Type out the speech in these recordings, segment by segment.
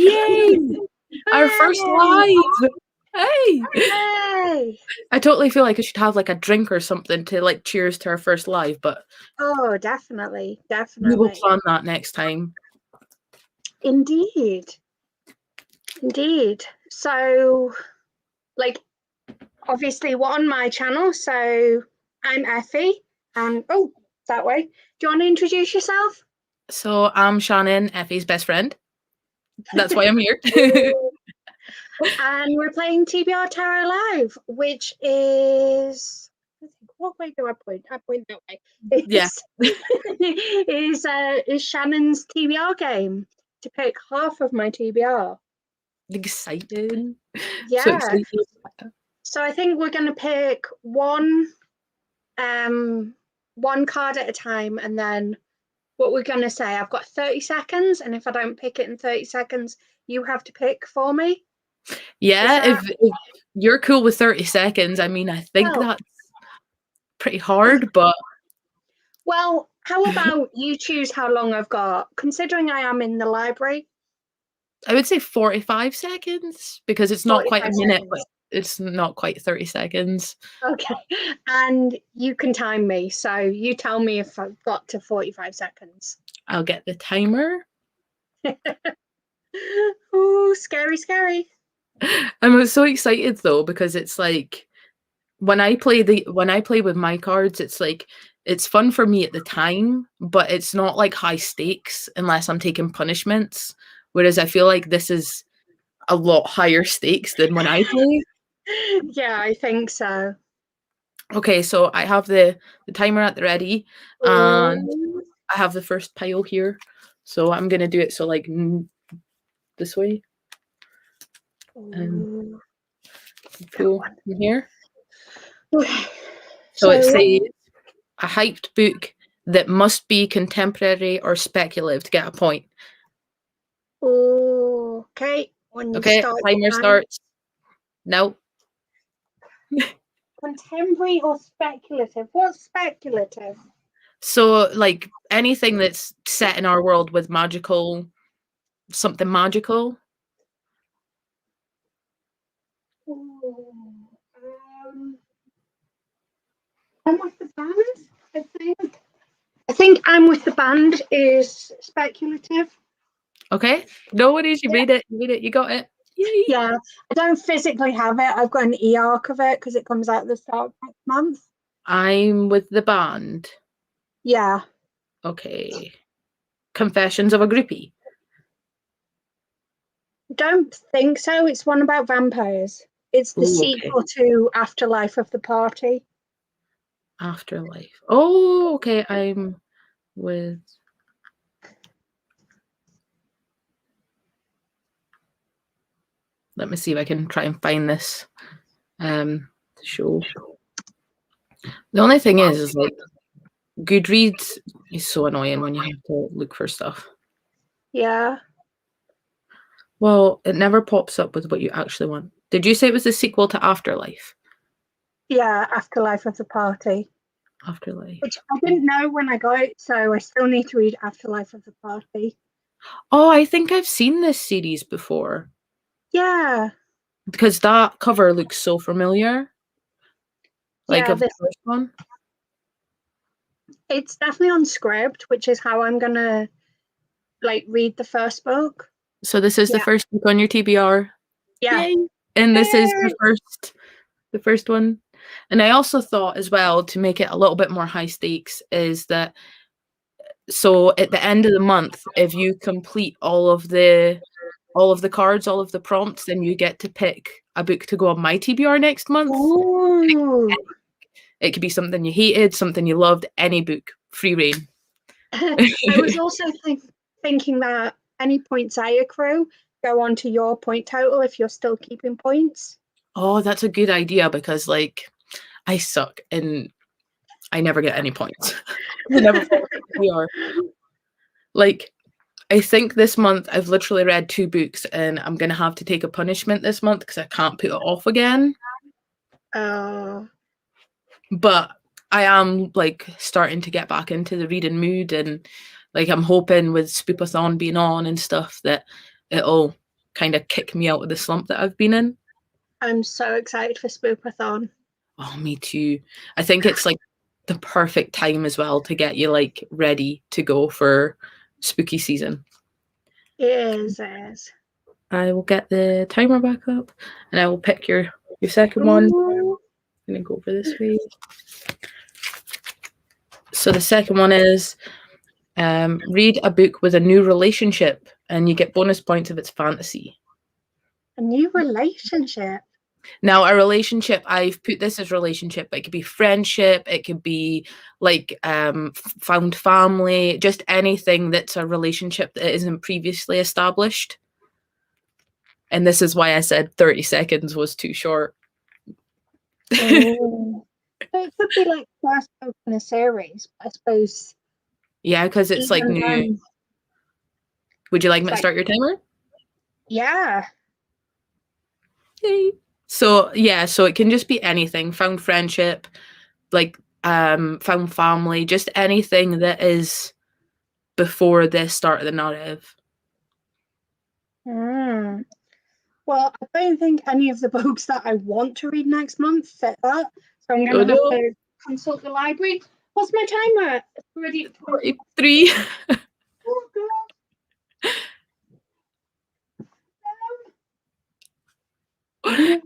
Yay! Our first live! Hey! Yay! I totally feel like I should have like a drink or something to like cheers to our first live, but Oh, definitely. we will plan that next time. Indeed. So, like, obviously, we're on my channel, so I'm Effie, and that way. Do you want to introduce yourself? So I'm Shannon, Effie's best friend. That's why I'm here. And we're playing TBR Tarot Live, which is, what way do I point? I point that way. Is Shannon's TBR game to pick half of my TBR. Excited. Yeah. So excited. So I think we're going to pick one card at a time, and then what we're going to say, I've got 30 seconds, and if I don't pick it in 30 seconds, you have to pick for me. Yeah, if you're cool with 30 seconds, I mean, I think that's pretty hard, but... Well, how about you choose how long I've got, considering I am in the library? I would say 45 seconds, because it's not quite a minute, but it's not quite 30 seconds. Okay, and you can time me, so you tell me if I've got to 45 seconds. I'll get the timer. Ooh, scary. I'm so excited though, because it's like when I play with my cards, it's like it's fun for me at the time, but it's not like high stakes unless I'm taking punishments. Whereas I feel like this is a lot higher stakes than when I play. Yeah, I think so. Okay, so I have the timer at the ready, and I have the first pile here. So I'm gonna do it so like this way. Pull in here. So it says a hyped book that must be contemporary or speculative to get a point. Okay. Okay, timer starts. No. Contemporary or speculative? What's speculative? So, like, anything that's set in our world with something magical. I'm with the band, I think. I think I'm with the band is speculative. Okay. No worries, you made it. You got it. Yay. Yeah, I don't physically have it. I've got an e-arc of it because it comes out at the start of next month. I'm with the band. Yeah. Okay. Confessions of a Groupie. Don't think so. It's one about vampires. It's the sequel to Afterlife of the Party. Afterlife. Oh, okay. I'm with... Let me see if I can try and find this to show. The only thing is like Goodreads is so annoying when you have to look for stuff. Yeah. Well, it never pops up with what you actually want. Did you say it was the sequel to Afterlife? Yeah, Afterlife of the Party. Afterlife. Which I didn't know when I got it, so I still need to read Afterlife of the Party. Oh, I think I've seen this series before. Yeah. Because that cover looks so familiar. Like yeah, of the first one. It's definitely on Scribd, which is how I'm gonna like read the first book. So this is the first book on your TBR. Yeah. Yay. And this is the first one. And I also thought as well, to make it a little bit more high stakes, is that so at the end of the month, if you complete all of the cards, all of the prompts, then you get to pick a book to go on my TBR next month. It could be something you hated, something you loved, any book, free reign. I was also thinking that any points I accrue go on to your point total if you're still keeping points. Oh, that's a good idea, because like I suck and I never get any points. I never TBR. Like, I think this month I've literally read 2 books and I'm going to have to take a punishment this month because I can't put it off again. But I am like starting to get back into the reading mood, and like I'm hoping with Spoopathon being on and stuff that it'll kind of kick me out of the slump that I've been in. I'm so excited for Spookathon. Oh, me too. I think it's like the perfect time as well to get you like ready to go for spooky season. It is. I will get the timer back up and I will pick your second one. Ooh. I'm going to go over this way. So the second one is read a book with a new relationship and you get bonus points if it's fantasy. A new relationship? Now, a relationship, I've put this as relationship. It could be friendship. It could be like found family, just anything that's a relationship that isn't previously established. And this is why I said 30 seconds was too short. Oh. So it could be like first book in a series, I suppose. Yeah, because it's like new. Would you like me to start your timer? Yeah. Yay. So yeah, so it can just be anything. Found friendship, like found family, just anything that is before the start of the narrative. Well, I don't think any of the books that I want to read next month fit that. So I'm going to have to consult the library. What's my timer? It's already 43. Oh, God.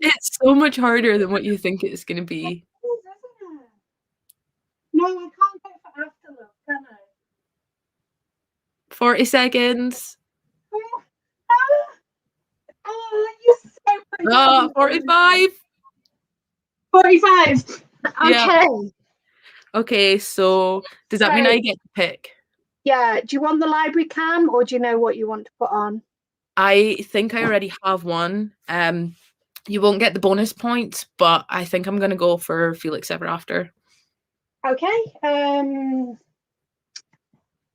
It's so much harder than what you think it's going to be. No, I can't go for afterlook, can I? 40 seconds. Oh, you're so 45. 45. Okay. Yeah. Okay, so does that mean I get to pick? Yeah. Do you want the library cam or do you know what you want to put on? I think I already have one. You won't get the bonus points, but I think I'm going to go for Felix Ever After. Okay.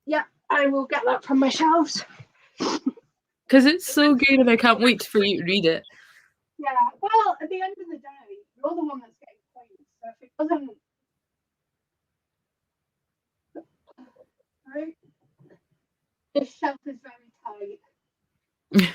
Yeah, I will get that from my shelves. Because it's so good and I can't wait for you to read it. Yeah, well, at the end of the day, you're the one that's getting points. So if it doesn't... Right? This shelf is very tight.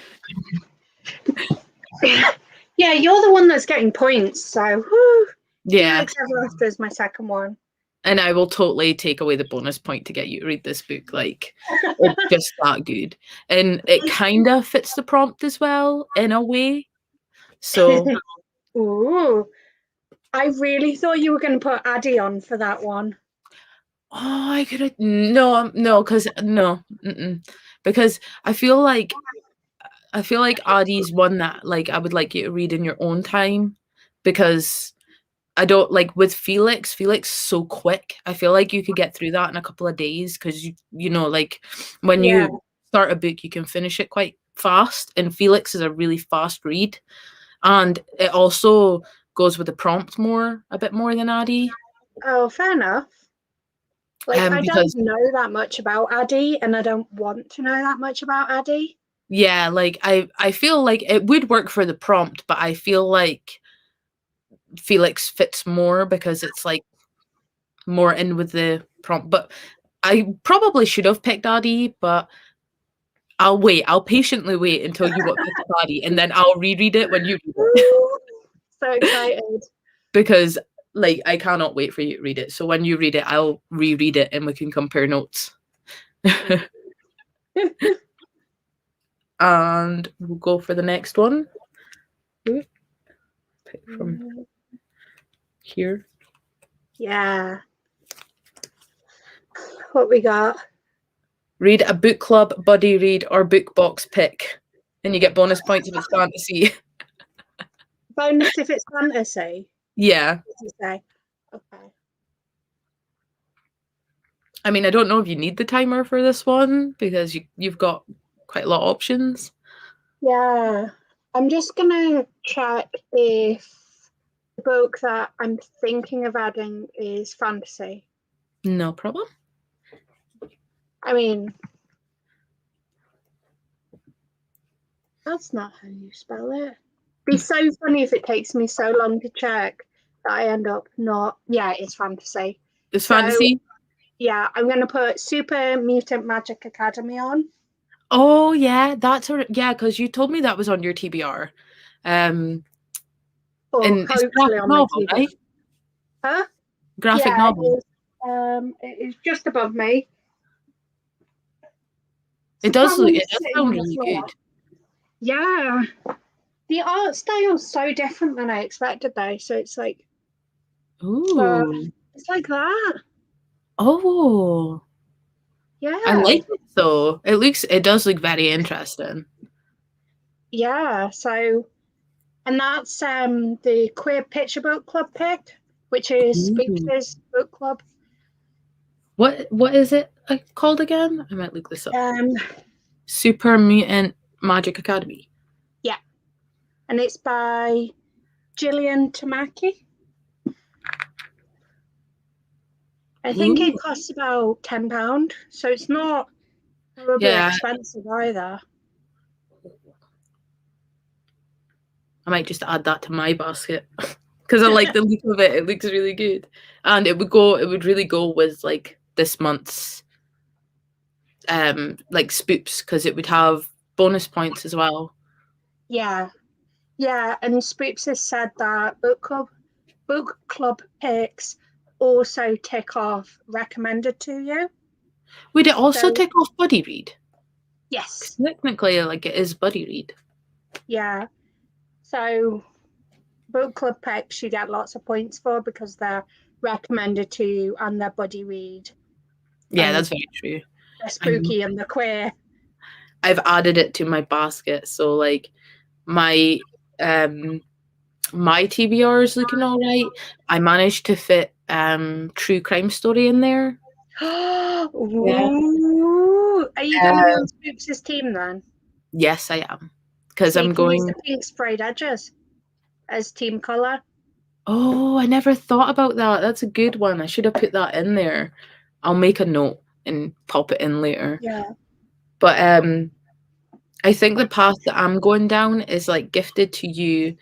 Yeah, you're the one that's getting points, so... Whew. Yeah. Felix Ever After is my second one. And I will totally take away the bonus point to get you to read this book. Like, it's just that good. And it kind of fits the prompt as well, in a way. So... Ooh. I really thought you were going to put Addie on for that one. Oh, I could have... No, because... No. Because I feel like Addie's one that, like, I would like you to read in your own time. Because... I don't like with Felix so quick. I feel like you could get through that in a couple of days because you know, like when you start a book, you can finish it quite fast. And Felix is a really fast read, and it also goes with the prompt a bit more than Addie. Oh, fair enough. Like I don't know that much about Addie, and I don't want to know that much about Addie. Yeah, like I feel like it would work for the prompt, but I feel like Felix fits more because it's like more in with the prompt. But I probably should have picked Addie, but I'll wait. I'll patiently wait until you want pick Addie, and then I'll reread it when you read it. So excited. Because like I cannot wait for you to read it. So when you read it, I'll reread it and we can compare notes. And we'll go for the next one. Pick from here. Yeah. What we got? Read a book club, buddy read, or book box pick. And you get bonus points if it's fantasy. Bonus if it's fantasy? Yeah. Okay. I mean, I don't know if you need the timer for this one because you've got quite a lot of options. Yeah. I'm just going to check if the book that I'm thinking of adding is fantasy. No problem. I mean, that's not how you spell it. It'd be so funny if it takes me so long to check that I end up not. Yeah, it's fantasy. It's fantasy? Yeah, I'm going to put Super Mutant Magic Academy on. Oh, yeah, that's yeah, because you told me that was on your TBR. And Or it's a hopefully graphic on my novel, TV. right? Huh? Graphic Yeah, novel. it is just above me. It So does look. probably It does sitting sound on the really floor. good. Yeah. The art style's so different than I expected though. So it's like Ooh. it's like that. Oh. I Yeah. like it though. It does look very interesting. Yeah. So and that's the Queer Picture Book Club pick, which is Ooh. Spooks' book club. What is it called again? I might look this up. Um Super Mutant Magic Academy. yeah. And it's by Gillian Tamaki. I think it Ooh. costs about £10, so it's not horribly Yeah, expensive either. I might just add that to my basket because I like the look of it. It looks really good, and it would really go with like this month's like spoops because it would have bonus points as well. Yeah, yeah. And Spoops has said that book club picks also tick off recommended to you. Would it also So tick off buddy read? yes, Technically, like it is buddy read. yeah. So book club picks you get lots of points for because they're recommended to you and they're buddy read Yeah, and that's very true. they're I know. spooky and they're queer. I've added it to my basket, so like my um my TBR is looking all right. I managed to fit true crime story in there. Yeah. Ooh. Are you going to be on Spooks' team then? Yes, I am. Because So you I'm can use going. the pink sprayed edges as team colour. Oh, I never thought about that. That's a good one. I should have put that in there. I'll make a note and pop it in later. Yeah. But I think the path that I'm going down is like gifted to you,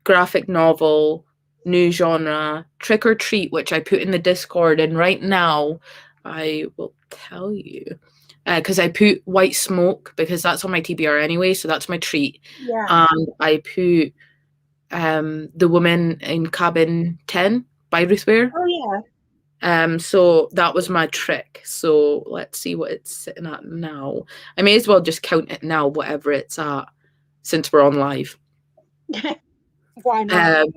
graphic novel, new genre, trick or treat, which I put in the Discord. And right now, I will tell you because I put white smoke because that's on my TBR anyway, so that's my treat. Yeah. And I put The Woman in Cabin 10 by Ruth Ware. Oh yeah. So that was my trick. So let's see what it's sitting at now. I may as well just count it now, whatever it's at, since we're on live. Why not?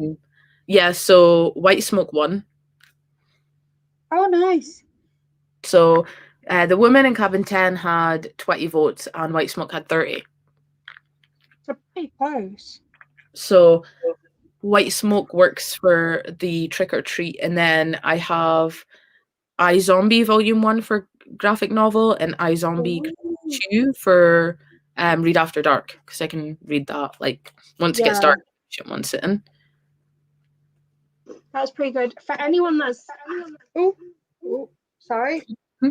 Yeah, so White Smoke won. Oh nice. So the Woman in Cabin 10 had 20 votes and White Smoke had 30. It's a pretty close. So White Smoke works for the trick or treat, and then I have iZombie Volume 1 for graphic novel and iZombie Ooh. 2 for Read After Dark because I can read that like once it gets Yeah, dark in one sitting. that's pretty good. For anyone that's oh, sorry. Hmm?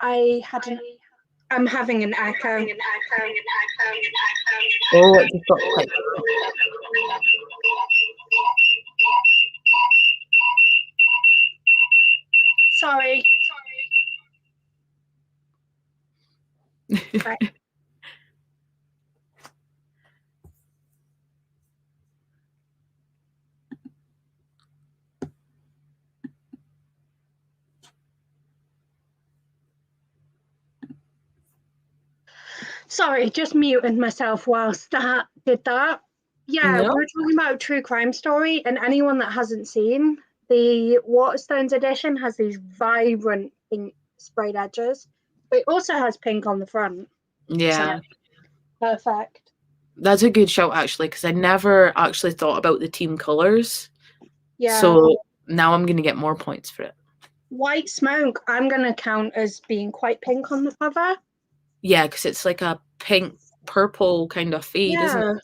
I had an I'm having an echo. Oh, it just got quite. Sorry. Right. Sorry, just muted myself whilst that did that. Yeah, No. we were talking about a true crime story, and anyone that hasn't seen the Waterstones edition has these vibrant pink sprayed edges, but it also has pink on the front. Yeah. So perfect. That's a good shout actually because I never actually thought about the team colors. Yeah. So now I'm gonna get more points for it. White Smoke, I'm gonna count as being quite pink on the cover. Yeah, because it's like a pink purple kind of fade, isn't it?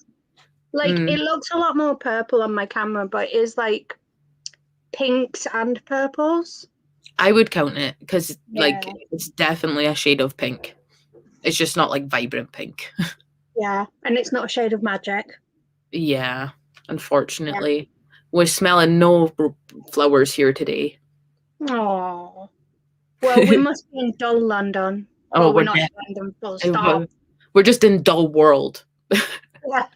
Like it looks a lot more purple on my camera, but it is like pinks and purples. I would count it because Yeah. like it's definitely a shade of pink. It's just not like vibrant pink. Yeah, and it's not a shade of magic. Yeah, unfortunately. We're smelling no flowers here today. Oh. Well, we must be in dull London. Oh, Well, we're we're not dead. doing them full stop. We're just in dull world. Yeah.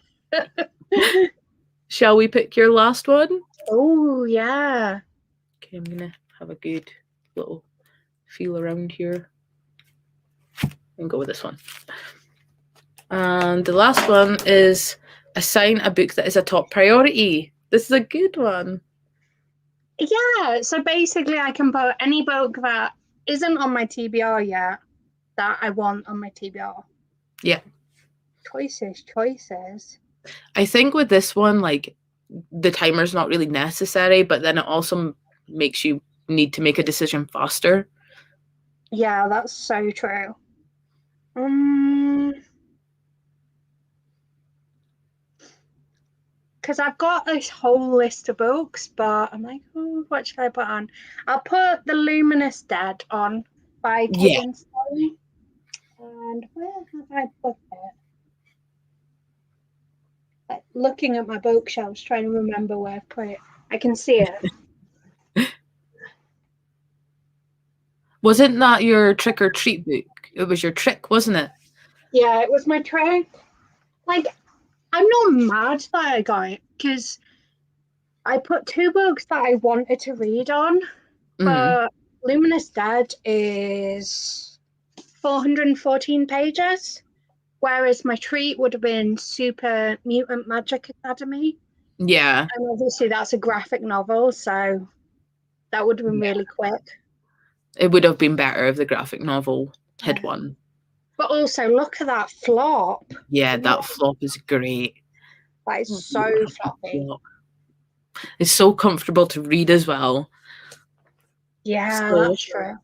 Shall we pick your last one? Oh, yeah. Okay, I'm gonna have a good little feel around here and go with this one. And the last one is assign a book that is a top priority. This is a good one. Yeah. So basically, I can put any book that isn't on my TBR yet that I want on my TBR. Yeah. Choices. I think with this one, like, the timer's not really necessary, but then it also makes you need to make a decision faster. Yeah, that's so true. Because I've got this whole list of books, but I'm like, oh, what should I put on? I'll put The Luminous Dead on by Yeah. Headinthebooks. And where have I put it? Like, looking at my bookshelves, trying to remember where I've put it. I can see it. Wasn't that your trick or treat book? It was your trick, wasn't it? Yeah, it was my trick. Like, I'm not mad that I got it because I put 2 books that I wanted to read on, but Luminous Dead is 414 pages, whereas my treat would have been Super Mutant Magic Academy. Yeah. And obviously that's a graphic novel, so that would have been really quick. It would have been better if the graphic novel had won. But also, look at that flop. Yeah, that flop is great. That is so floppy. It's so comfortable to read as well. Yeah, So, that's true.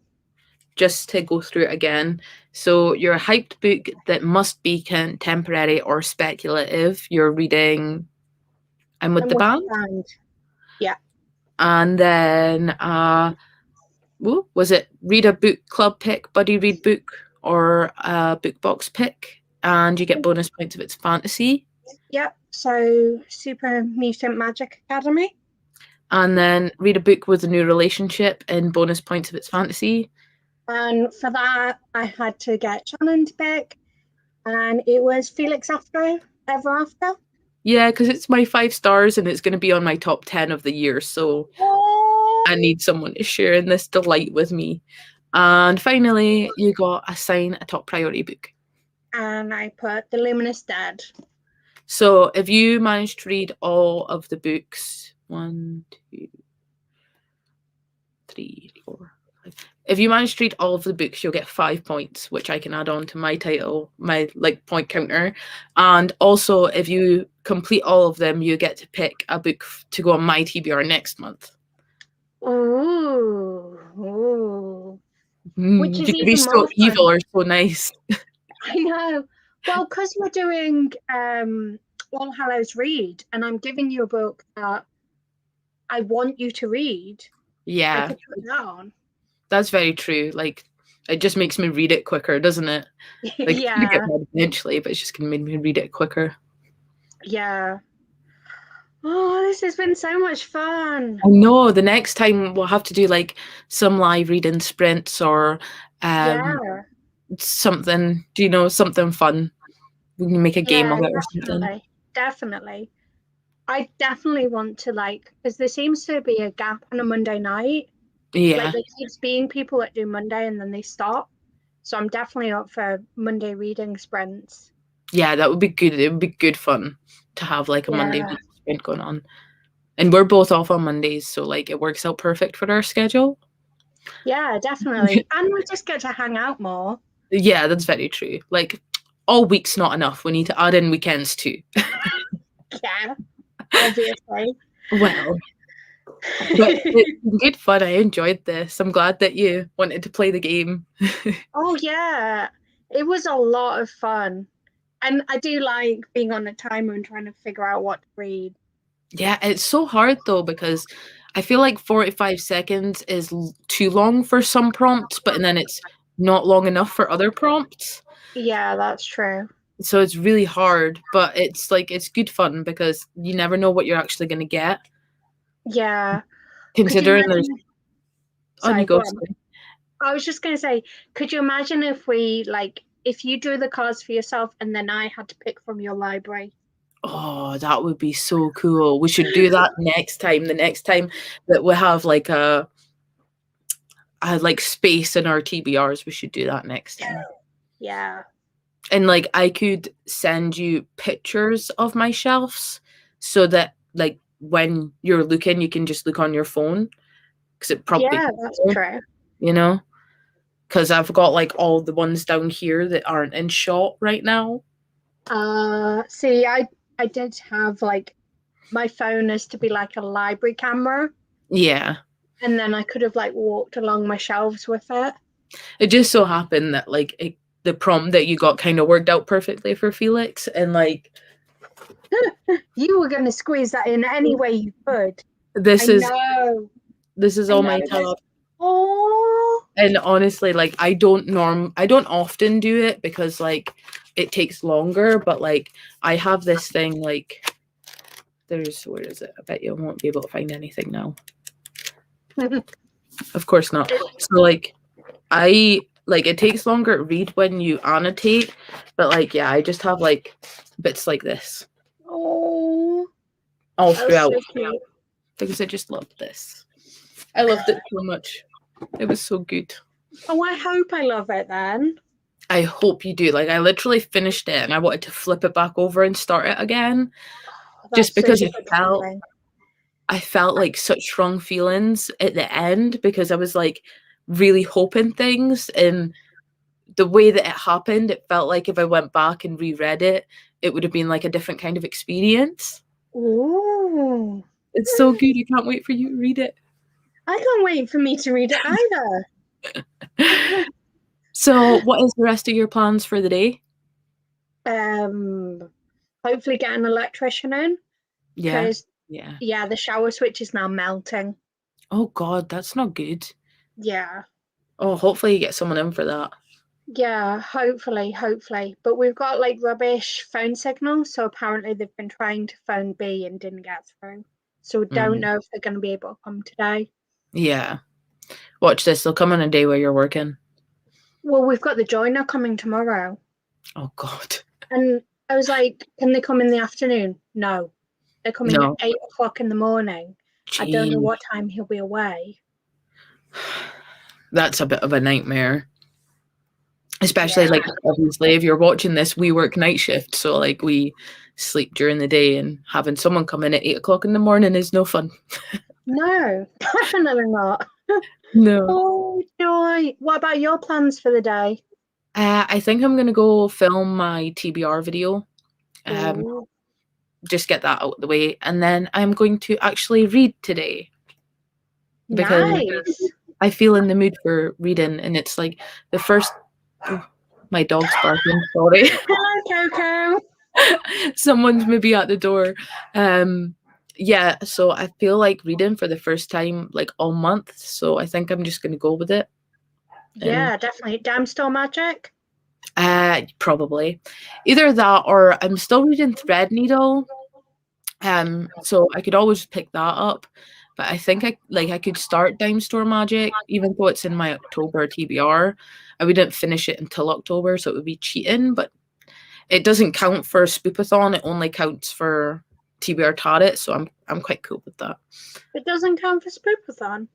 just to go through it again. So your hyped book that must be contemporary or speculative, you're reading I'm with the Band. Yeah. And then was it read a book club pick, buddy read book, or a book box pick, and you get bonus points if it's fantasy. Yep. So Super Mutant Magic Academy. And then read a book with a new relationship and bonus points if it's fantasy. And for that, I had to get Shannon to pick, and it was Felix Ever After. Yeah, because it's my 5 stars and it's going to be on my top 10 of the year. So I need someone to share in this delight with me. And finally, you got assign a top priority book. And I put The Luminous Dead. So if you manage to read all of the books, 1, 2, 3, 4, 5. If you manage to read all of the books, you'll get 5 points, which I can add on to my title, my point counter. And also, if you complete all of them, you get to pick a book to go on my TBR next month. Ooh. Which is you can be so evil or so nice. I know. Well, because we're doing All Hallows Read, and I'm giving you a book that I want you to read. Yeah. I could put that on. That's very true. Like, it just makes me read it quicker, doesn't it? Like, yeah. it's gonna get read eventually, but it's just gonna make me read it quicker. Yeah. Oh, this has been so much fun. I know. The next time we'll have to do like some live reading sprints or something. Do you know, something fun? We can make a game of it or something. Definitely. I definitely want to, like, because there seems to be a gap on a Monday night. Yeah. Like, there keeps being people that do Monday and then they stop. So I'm definitely up for Monday reading sprints. Yeah, that would be good. It would be good fun to have like a Monday reading sprint going on. And we're both off on Mondays, so like it works out perfect for our schedule. Yeah, definitely. And we just get to hang out more. Yeah, that's very true. Like, all week's not enough. We need to add in weekends too. Yeah, obviously. Well, but it's good fun. I enjoyed this. I'm glad that you wanted to play the game. Oh, yeah. It was a lot of fun. And I do like being on a timer and trying to figure out what to read. Yeah, it's so hard though, because I feel like 45 seconds is too long for some prompts, but then it's not long enough for other prompts. Yeah, that's true. So it's really hard, but it's like, it's good fun because you never know what you're actually going to get. Yeah. Considering there's... Sorry, go on. I was just going to say, could you imagine if we, like, if you drew the cards for yourself and then I had to pick from your library? Oh, that would be so cool. We should do that next time. The next time that we have like a like space in our TBRs, we should do that next time. Yeah. And like I could send you pictures of my shelves so that like when you're looking, you can just look on your phone because it probably, Yeah, that's true. you know, because I've got like all the ones down here that aren't in shot right now. See, I did have like my phone is to be like a library camera, Yeah. and then I could have like walked along my shelves with it. It just so happened that like the prompt that you got kind of worked out perfectly for Felix, and like You were going to squeeze that in any way you could. this I is know. this is I all know my this. top. Oh, And honestly, like I don't often do it because like it takes longer, but like I have this thing like there's where is it? I bet you won't be able to find anything now. Of course not. So like I like it takes longer to read when you annotate, but like yeah, I just have like bits like this oh, all that was throughout so cute. because I just loved this. I loved it so much. It was so good. Oh, I hope I love it then. I hope you do. Like I literally finished it and I wanted to flip it back over and start it again. Oh, Just that's such because a good feeling. I felt like such strong feelings at the end because I was like really hoping things, and the way that it happened, it felt like if I went back and reread it, it would have been like a different kind of experience. Ooh. It's so good. I can't wait for you to read it. I can't wait for me to read it either. So, what is the rest of your plans for the day? um, Hopefully get an electrician in Yeah. because Yeah. yeah, the shower switch is now melting. Oh God, that's not good. Yeah. Oh, hopefully you get someone in for that. Yeah, hopefully. But we've got like rubbish phone signal, so apparently they've been trying to phone B and didn't get through. So we don't Mm. know if they're going to be able to come today. Yeah. Watch this. They'll come on a day where you're working. Well, we've got the joiner coming tomorrow. Oh God. And I was like, can they come in the afternoon? No. They're coming at No. 8 o'clock in the morning. I don't know Gee. what time he'll be away. That's a bit of a nightmare. Especially Yeah. like obviously if you're watching this, we work night shift, so like we sleep during the day, and having someone come in at 8 o'clock in the morning is no fun. No, definitely not. No. Oh, joy. What about your plans for the day? I think I'm gonna go film my TBR video. Um, Oh, just get that out of the way, and then I'm going to actually read today because nice. I feel in the mood for reading, and it's like the first. Oh, my dog's barking. Sorry. Hello, Coco. Someone's maybe at the door. Yeah, so I feel like reading for the first time like all month, so I think I'm just gonna go with it. And Yeah, definitely. Damn Store Magic. probably either that or I'm still reading Threadneedle. So I could always pick that up. But I think I could start Dime Store Magic, even though it's in my October TBR. I wouldn't finish it until October, so it would be cheating, but it doesn't count for Spoopathon, it only counts for TBR Tarot, so I'm quite cool with that. It doesn't count for Spoopathon.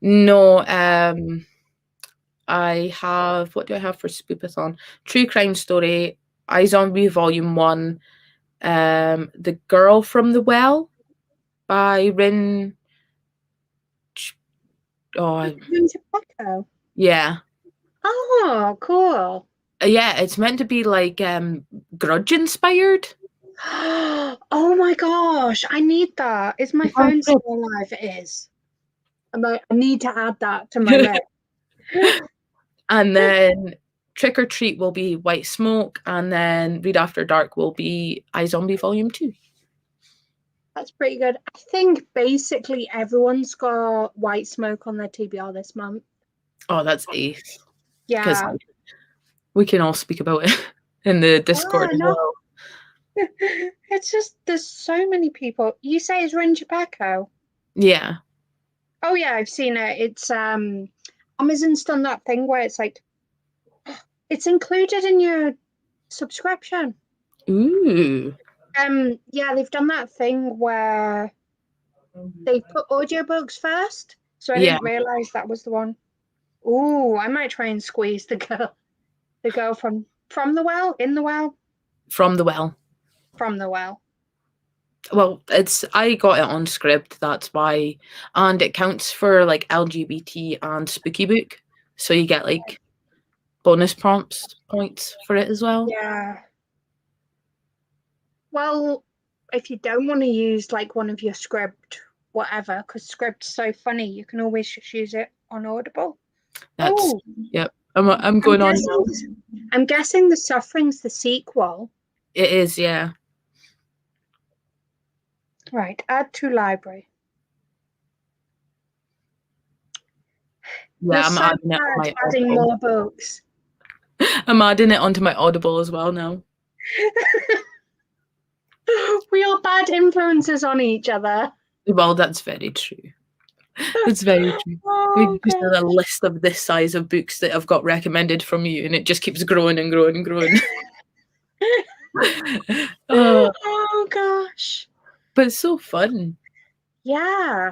No, I have what do I have for Spoopathon? True Crime Story, iZombie Volume 1, The Girl from the Well by Rin oh Winter Echo. yeah. Oh, cool. Yeah, it's meant to be like grudge inspired. Oh my gosh, I need that. Is my phone still alive? It is. I need to add that to my list. And then Trick or Treat will be White Smoke, and then Read After Dark will be iZombie Volume 2. That's pretty good. I think basically everyone's got White Smoke on their TBR this month. Oh, that's ace. Because Yeah. we can all speak about it in the Discord Oh, as no. well. It's just there's so many people. You say it's Rinja Pecco? Yeah. Oh yeah, I've seen it. It's Amazon's done that thing where it's like, it's included in your subscription. Ooh. Yeah, they've done that thing where they put audiobooks first. So I didn't realize that was the one. Ooh, I might try and squeeze the girl from the well, in the well, From the Well. from the well. Well, I got it on Scribd, that's why, and it counts for like LGBT and spooky book, so you get like bonus prompts points for it as well. Yeah. Well, if you don't want to use like one of your Scribd, whatever, because Scribd's so funny, you can always just use it on Audible. That's yep. I'm going on now. I'm guessing The Suffering's the sequel. It is, yeah. Right, add to library. Yeah, I'm adding it on my adding Audible. more books. I'm adding it onto my Audible as well now. We are bad influences on each other. Well, that's very true. That's very true. We just have a list of this size of books that I've got recommended from you, and it just keeps growing and growing and growing. Oh gosh. But it's so fun. Yeah.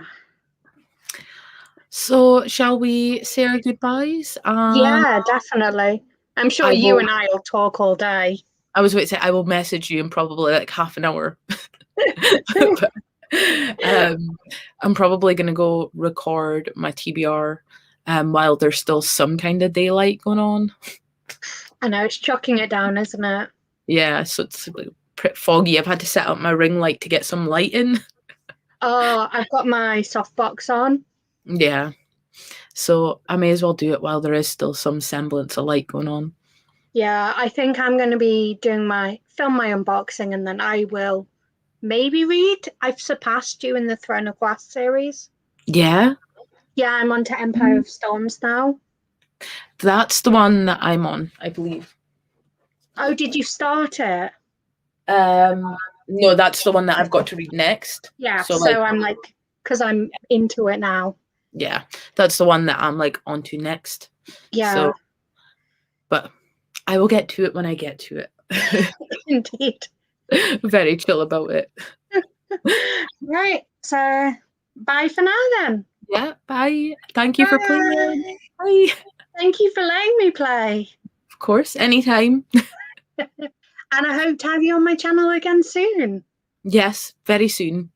So shall we say our goodbyes? Yeah, definitely. I'm sure you and I will talk all day. I was about to say I will message you in probably like half an hour. But, I'm probably going to go record my TBR while there's still some kind of daylight going on. I know, it's chucking it down, isn't it? Yeah, so it's pretty foggy. I've had to set up my ring light to get some light in. Oh, I've got my softbox on. Yeah. So I may as well do it while there is still some semblance of light going on. Yeah, I think I'm going to be doing film my unboxing, and then I will maybe read. I've surpassed you in the Throne of Glass series. Yeah? Yeah, I'm on to Empire of Storms now. That's the one that I'm on, I believe. Oh, did you start it? No, that's the one that I've got to read next. Yeah, so I'm like, because I'm into it now. Yeah, that's the one that I'm like onto next. Yeah. So, but I will get to it when I get to it. Indeed. Very chill about it. Right, so bye for now then. Yeah, bye. Thank you for playing. Bye. Thank you for letting me play. Of course, anytime. And I hope to have you on my channel again soon. Yes, very soon.